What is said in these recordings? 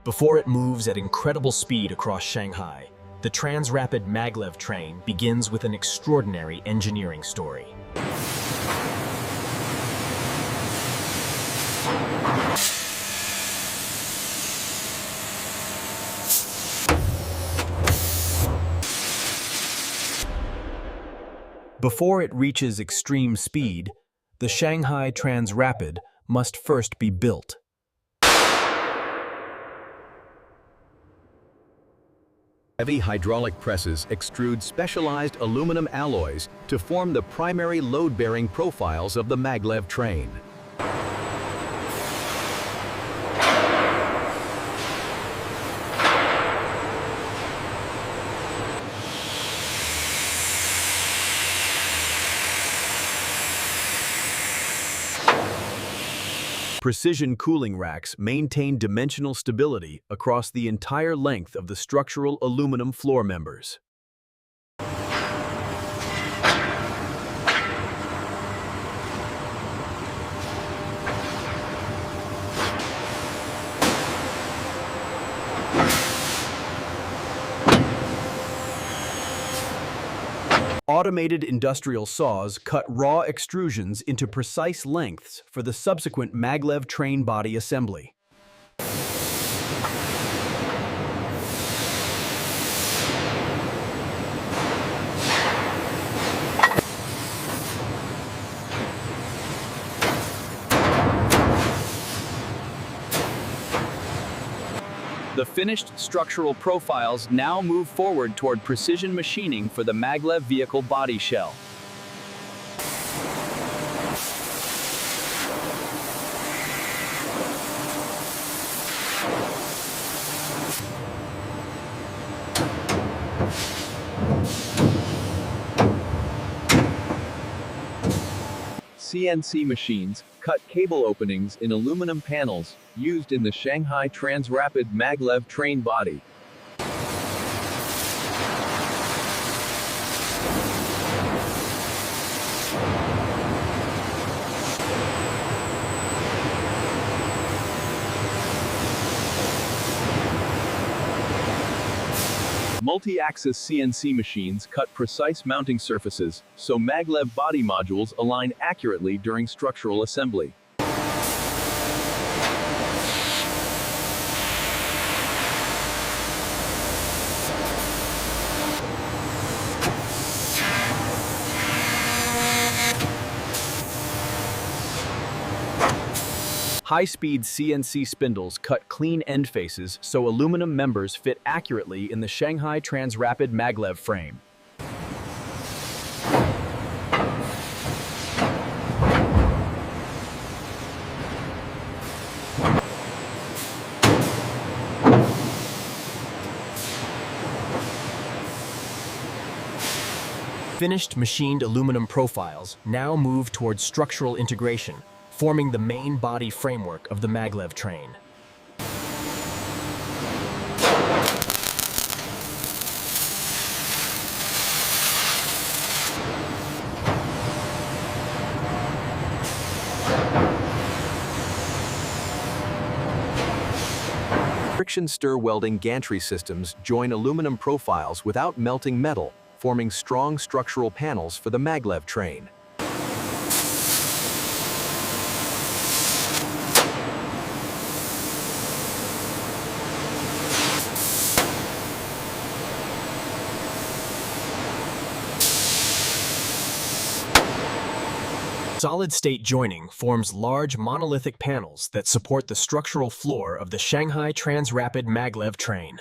Before it moves at incredible speed across Shanghai, the Trans-Rapid Maglev train begins with an extraordinary engineering story. Before it reaches extreme speed, the Shanghai Trans-Rapid must first be built. Heavy hydraulic presses extrude specialized aluminum alloys to form the primary load-bearing profiles of the maglev train. Precision cooling racks maintain dimensional stability across the entire length of the structural aluminum floor members. Automated industrial saws cut raw extrusions into precise lengths for the subsequent maglev train body assembly. The finished structural profiles now move forward toward precision machining for the maglev vehicle body shell. CNC machines cut cable openings in aluminum panels used in the Shanghai Trans-Rapid Maglev train body. Multi-axis CNC machines cut precise mounting surfaces, so maglev body modules align accurately during structural assembly. High-speed CNC spindles cut clean end faces so aluminum members fit accurately in the Shanghai Trans-Rapid Maglev frame. Finished machined aluminum profiles now move towards structural integration, forming the main body framework of the maglev train. Friction stir welding gantry systems join aluminum profiles without melting metal, forming strong structural panels for the maglev train. Solid-state joining forms large monolithic panels that support the structural floor of the Shanghai Trans-Rapid Maglev train.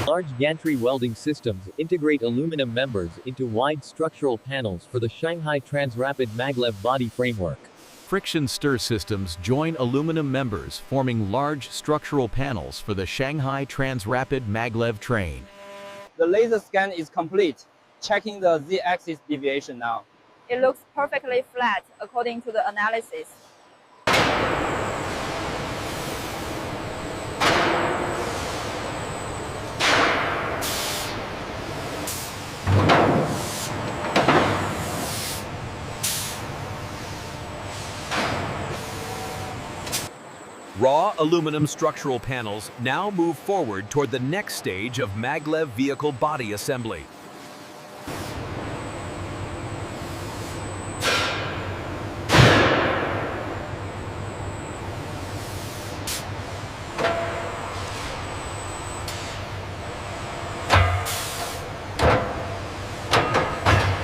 Large gantry welding systems integrate aluminum members into wide structural panels for the Shanghai Trans-Rapid Maglev body framework. Friction stir systems join aluminum members, forming large structural panels for the Shanghai Trans-Rapid Maglev train. The laser scan is complete. Checking the z-axis deviation now. It looks perfectly flat according to the analysis. Raw aluminum structural panels now move forward toward the next stage of Maglev vehicle body assembly.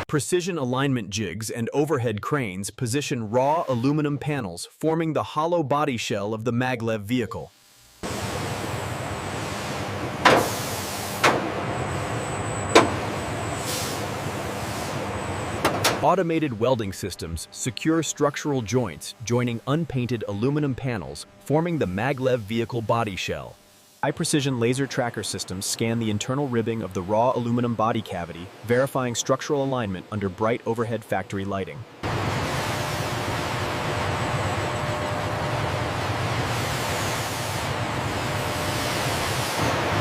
Precision alignment jigs and overhead cranes position raw aluminum panels, forming the hollow body shell of the Maglev vehicle. Automated welding systems secure structural joints, joining unpainted aluminum panels, forming the Maglev vehicle body shell. High-precision laser tracker systems scan the internal ribbing of the raw aluminum body cavity, verifying structural alignment under bright overhead factory lighting.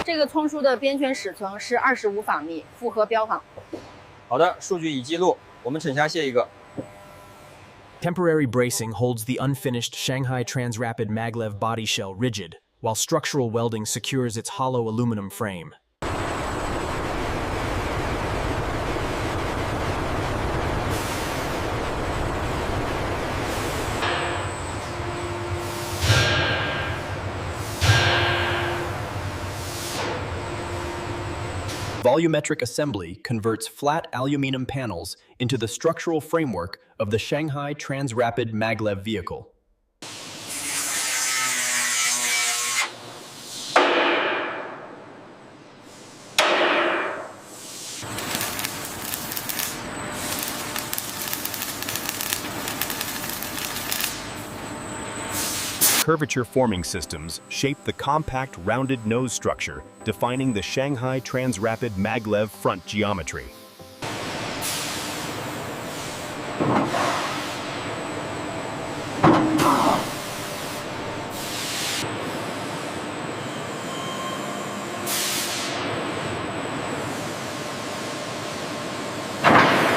这个冲梳的边圈尺寸是25法米，符合标行。好的，数据已记录，我们省下卸一个。 Temporary bracing holds the unfinished Shanghai Transrapid Maglev body shell rigid, while structural welding secures its hollow aluminum frame. Volumetric assembly converts flat aluminum panels into the structural framework of the Shanghai Transrapid Maglev vehicle. Curvature forming systems shape the compact rounded nose structure, defining the Shanghai Transrapid Maglev front geometry.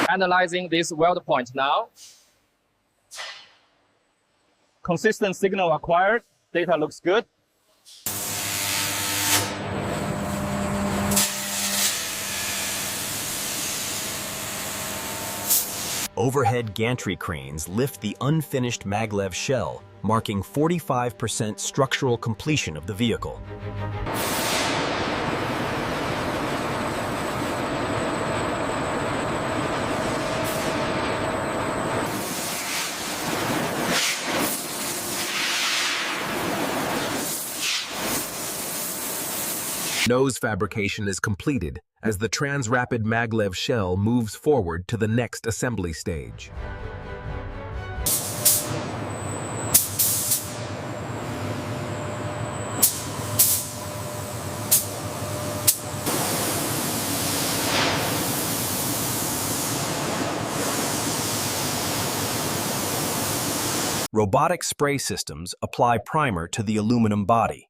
Analyzing this weld point now. Consistent signal acquired. Data looks good. Overhead gantry cranes lift the unfinished Maglev shell, marking 45% structural completion of the vehicle. Nose fabrication is completed as the Transrapid Maglev shell moves forward to the next assembly stage. Robotic spray systems apply primer to the aluminum body.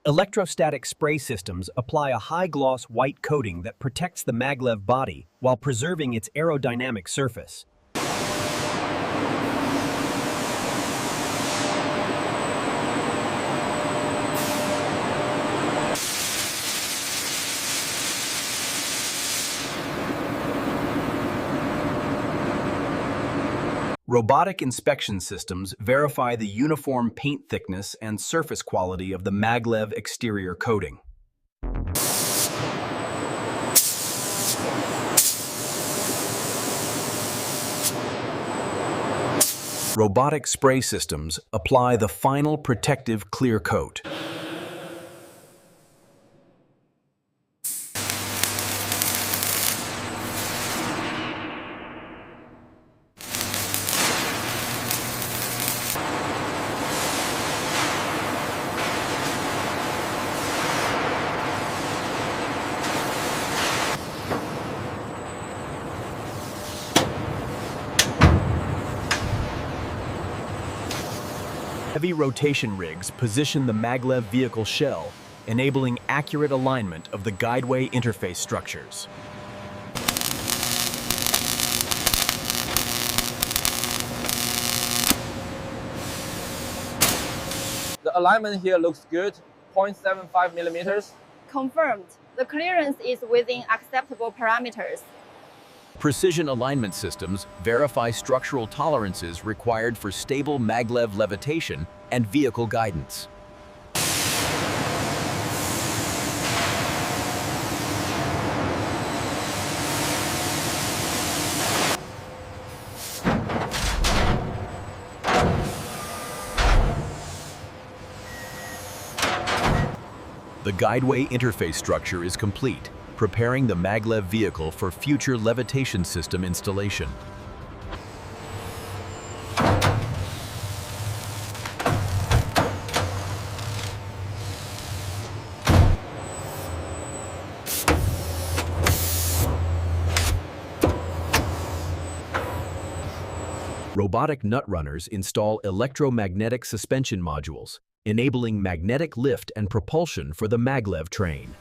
Electrostatic spray systems apply a high-gloss white coating that protects the Maglev body while preserving its aerodynamic surface. Robotic inspection systems verify the uniform paint thickness and surface quality of the Maglev exterior coating. Robotic spray systems apply the final protective clear coat. Heavy rotation rigs position the maglev vehicle shell, enabling accurate alignment of the Guideway interface structures. The alignment here looks good, 0.75 millimeters. Confirmed. The clearance is within acceptable parameters. Precision alignment systems verify structural tolerances required for stable maglev levitation and vehicle guidance. The Guideway interface structure is complete, preparing the maglev vehicle for future levitation system installation. Robotic nut runners install electromagnetic suspension modules, enabling magnetic lift and propulsion for the maglev train.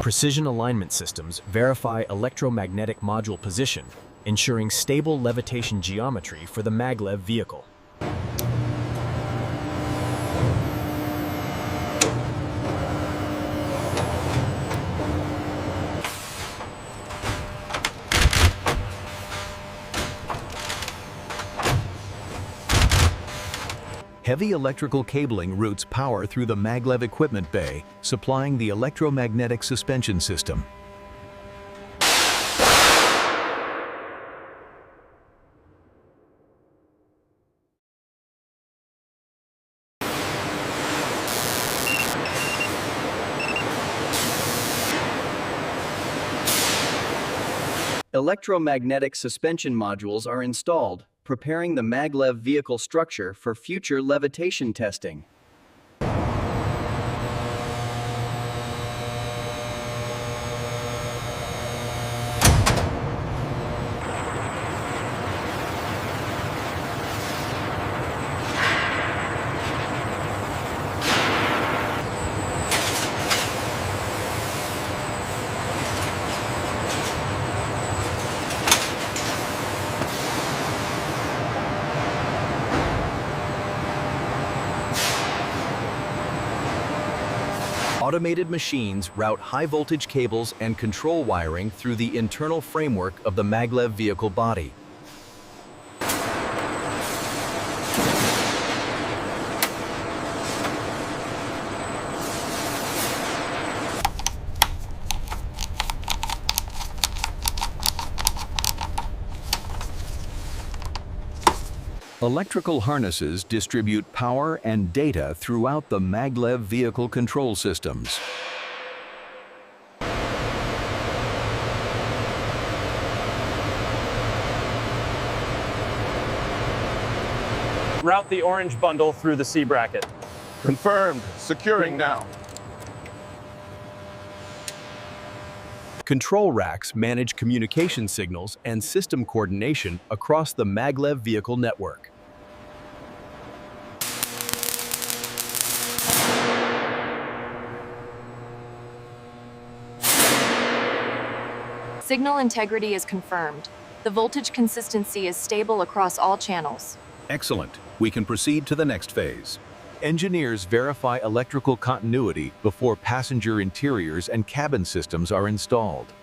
Precision alignment systems verify electromagnetic module position, ensuring stable levitation geometry for the maglev vehicle. Heavy electrical cabling routes power through the maglev equipment bay, supplying the electromagnetic suspension system. Electromagnetic suspension modules are installed, preparing the maglev vehicle structure for future levitation testing. Automated machines route high-voltage cables and control wiring through the internal framework of the maglev vehicle body. Electrical harnesses distribute power and data throughout the maglev vehicle control systems. Route the orange bundle through the C bracket. Confirmed. Securing now. Control racks manage communication signals and system coordination across the maglev vehicle network. Signal integrity is confirmed. The voltage consistency is stable across all channels. Excellent. We can proceed to the next phase. Engineers verify electrical continuity before passenger interiors and cabin systems are installed.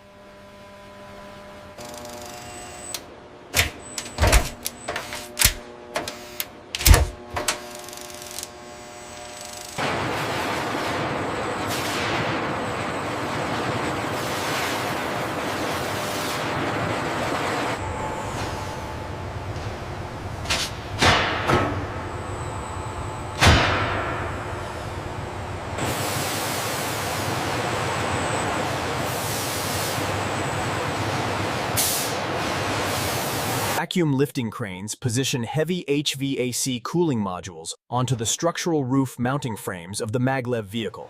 vacuum lifting cranes position heavy HVAC cooling modules onto the structural roof mounting frames of the Maglev vehicle.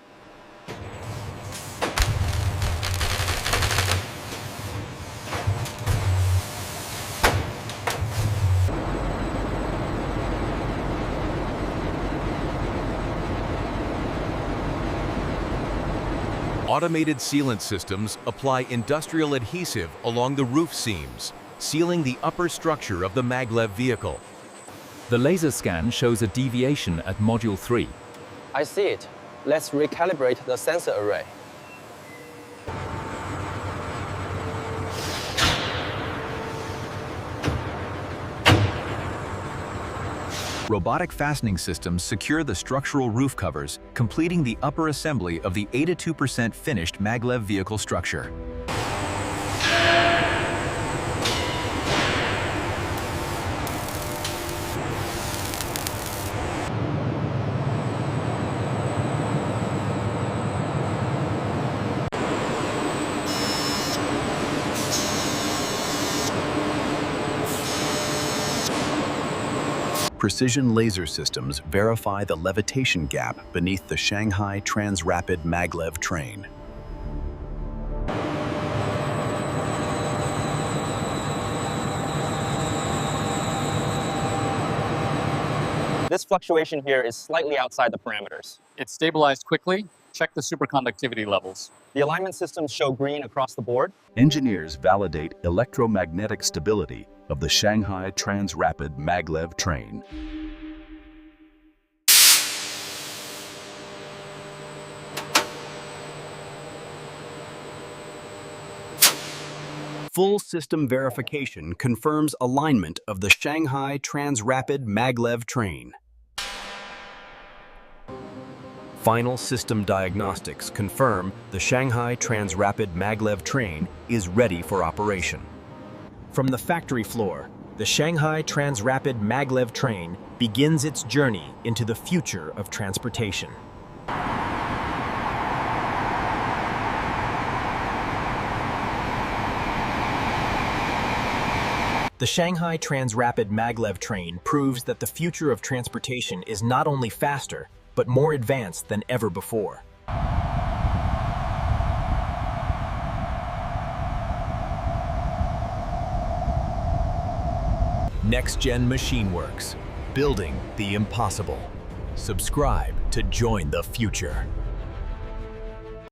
Automated sealant systems apply industrial adhesive along the roof seams, sealing the upper structure of the Maglev vehicle. The laser scan shows a deviation at Module 3. I see it. Let's recalibrate the sensor array. Robotic fastening systems secure the structural roof covers, completing the upper assembly of the 82% finished Maglev vehicle structure. Precision laser systems verify the levitation gap beneath the Shanghai Transrapid Maglev train. This fluctuation here is slightly outside the parameters. It's stabilized quickly. Check the superconductivity levels. The alignment systems show green across the board. Engineers validate electromagnetic stability of the Shanghai Transrapid Maglev train. Full system verification confirms alignment of the Shanghai Transrapid Maglev train. Final system diagnostics confirm the Shanghai Transrapid Maglev train is ready for operation. From the factory floor, the Shanghai Transrapid Maglev train begins its journey into the future of transportation. The Shanghai Transrapid Maglev train proves that the future of transportation is not only faster, but more advanced than ever before. NextGen Machine Works, building the impossible. Subscribe to join the future.